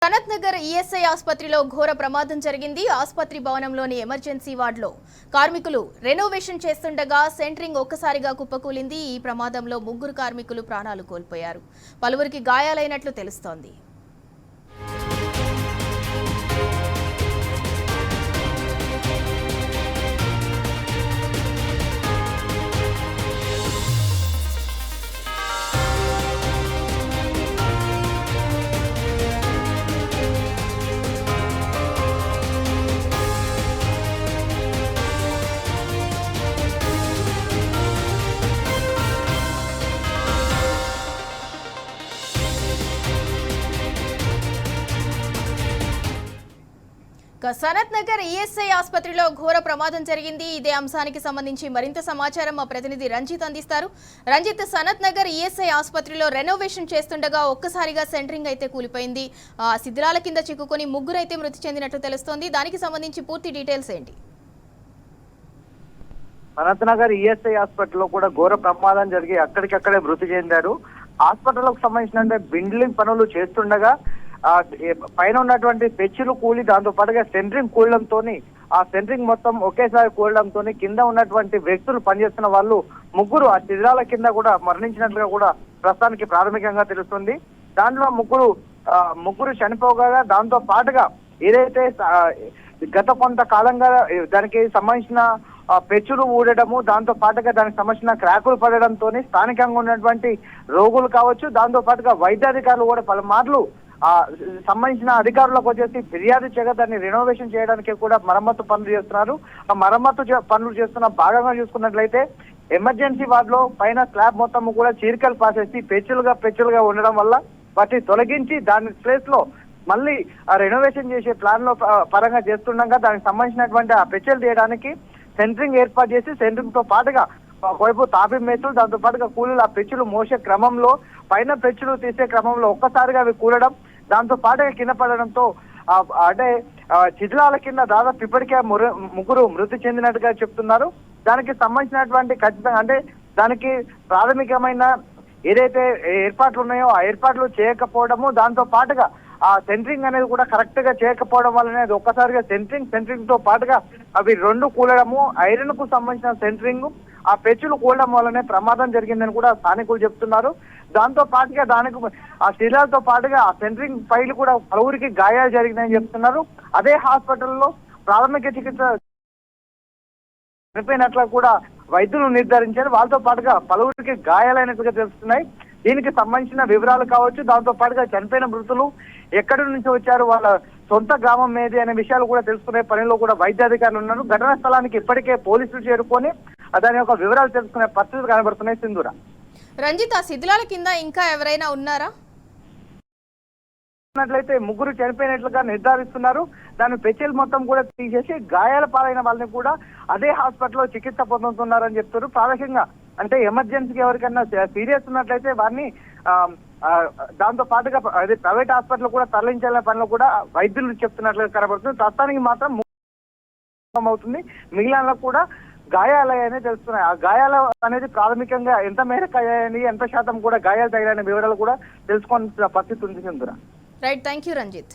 Sanath Nagar ESI ఆసుపత్రిలో ఘోర ప్రమాదం జరిగింది. ఆసుపత్రి భవనంలోని ఎమర్జెన్సీ వార్డులో కార్మికులు రెనోవేషన్ చేస్తుండగా సెంట్రింగ్ ఒక్కసారిగా కుప్పకూలింది. ఈ ప్రమాదంలో 3 కార్మికులు ప్రాణాలు కోల్పోయారు. పలువురికి గాయాలైనట్లు తెలుస్తోంది. సనత్ నగర్ ఈఎస్ఐ ఆసుపత్రిలో ఘోర ప్రమాదం జరిగింది. ఇదే అంశానికి సంబంధించి మరింత సమాచారం మా ప్రతినిధి రంజిత్ అందిస్తారు. రంజిత్, సనత్ నగర్ ఈఎస్ఐ ఆసుపత్రిలో రెనోవేషన్ చేస్తుండగా ఒక్కసారిగా సెంటరింగ్ అయితే కూలిపోయింది. శిథిలాల కింద చిక్కుకొని 3 అయితే మృతి చెందినట్లు తెలుస్తోంది. దానికి సంబంధించి పూర్తి డీటెయిల్స్ ఏంటి? సనత్ నగర్ ఈఎస్ఐ హాస్పిటల్లో కూడా ఘోర ప్రమాదం జరిగి అక్కడికక్కడే మృతి చెందారు. హాస్పిటల్కు సంబంధించిన బిల్డింగ్ పనులు చేస్తుండగా పైన ఉన్నటువంటి పెచ్చులు కూలి దాంతో పాటుగా సెంట్రింగ్ కూలడంతో ఆ సెంట్రింగ్ మొత్తం ఒకేసారి కూలడంతో కింద ఉన్నటువంటి వ్యక్తులు పనిచేస్తున్న వాళ్ళు 3 ఆ శిథిలాల కింద కూడా మరణించినట్లుగా కూడా ప్రస్తుతానికి ప్రాథమికంగా తెలుస్తుంది. దాంట్లో ముగ్గురు చనిపోగా దాంతో పాటుగా ఏదైతే గత కొంతకాలంగా దానికి సంబంధించిన పెచ్చులు ఊడటము, దాంతో పాటుగా దానికి సంబంధించిన క్రాకులు పడడంతో స్థానికంగా ఉన్నటువంటి రోగులు కావచ్చు, దాంతో పాటుగా వైద్యాధికారులు కూడా పలుమార్లు సంబంధించిన అధికారులకు వచ్చేసి ఫిర్యాదు చేయగా దాన్ని రెనోవేషన్ చేయడానికి కూడా మరమ్మతు పనులు చేస్తున్నారు. ఆ మరమ్మతు పనులు చేస్తున్న భాగంగా చూసుకున్నట్లయితే ఎమర్జెన్సీ వార్డులో పైన స్లాబ్ మొత్తం కూడా చీరికలు పాసేసి పెచ్చులుగా ఉండడం వల్ల వాటిని తొలగించి దాని ప్లేస్ లో మళ్ళీ ఆ రెనోవేషన్ చేసే ప్లాన్ లో పరంగా చేస్తుండగా దానికి సంబంధించినటువంటి ఆ పెచ్చులు తీయడానికి సెంట్రింగ్ ఏర్పాటు చేసి సెంట్రింగ్ తో పాటుగా ఒకవైపు తాపి మేతులు, దాంతో పాటుగా కూలీలు ఆ పెచ్చులు మోసే క్రమంలో పైన పెచ్చులు తీసే క్రమంలో ఒక్కసారిగా అవి కూలడం, దాంతో పాటుగా కింద పడడంతో అంటే శిథిలాల కింద దాదాపు ఇప్పటికే 3 మృతి చెందినట్టుగా చెప్తున్నారు. దానికి సంబంధించినటువంటి ఖచ్చితంగా అంటే దానికి ప్రాథమికమైన ఏదైతే ఏర్పాట్లు ఉన్నాయో ఆ ఏర్పాట్లు చేయకపోవడము, దాంతో పాటుగా ఆ సెంట్రింగ్ అనేది కూడా కరెక్ట్ గా చేయకపోవడం వల్లనే అది ఒక్కసారిగా సెంట్రింగ్ తో పాటుగా అవి 2 కూలడము, ఐరన్ కు సంబంధించిన సెంట్రింగ్ ఆ పెచ్చులు కూలడం వల్లనే ప్రమాదం జరిగిందని కూడా స్థానికులు చెప్తున్నారు. దాంతో పాటుగా దానికి ఆ శిథిలాలతో పాటుగా ఆ సెంట్రింగ్ పైలు కూడా పలువురికి గాయాలు జరిగినాయని చెప్తున్నారు. అదే హాస్పిటల్లో ప్రాథమిక చికిత్స చనిపోయినట్లు కూడా వైద్యులు నిర్ధారించారు. వాళ్ళతో పాటుగా పలువురికి గాయాలైనట్టుగా తెలుస్తున్నాయి. దీనికి సంబంధించిన వివరాలు కావచ్చు, దాంతో పాటుగా చనిపోయిన మృతులు ఎక్కడి నుంచి వచ్చారు, వాళ్ళ సొంత గ్రామం ఏది అనే విషయాలు కూడా తెలుసుకునే పనిలో కూడా వైద్యాధికారులు ఉన్నారు. ఘటనా స్థలానికి ఇప్పటికే పోలీసులు చేరుకొని దాని యొక్క వివరాలు తెలుసుకునే పరిస్థితులు కనబడుతున్నాయి. సింధూర, రంజిత్, ఆ శిథిలాల కింద ఇంకా ఎవరైనా ఉన్నారా? అయితే 3 చనిపోయినట్లుగా నిర్ధారిస్తున్నారు. దాని పెచ్చులు మొత్తం కూడా తీసేసి గాయాల పాలైన వాళ్ళని కూడా అదే హాస్పిటల్లో చికిత్స పొందుతున్నారని చెప్తారు. ప్రాథమికంగా అంటే ఎమర్జెన్సీకి ఎవరికైనా సీరియస్ ఉన్నట్లయితే వారిని దాంతో పాటుగా అదే ప్రైవేట్ హాస్పిటల్ కూడా తరలించాలనే పనిలో కూడా వైద్యులు చెప్తున్నట్లుగా కనబడుతుంది. ప్రస్తుతానికి మాత్రం అవుతుంది, మిగిలిన కూడా గాయాలయ్యాయని తెలుస్తున్నాయి. ఆ గాయాలు అనేది ప్రాథమికంగా ఎంత మేరకు అయ్యాయని, ఎంత శాతం కూడా గాయాలు తగిలిన వివరాలు కూడా తెలుసుకోవాల్సిన పరిస్థితి ఉంది. సింధూర, రైట్, థ్యాంక్ యూ రంజిత్.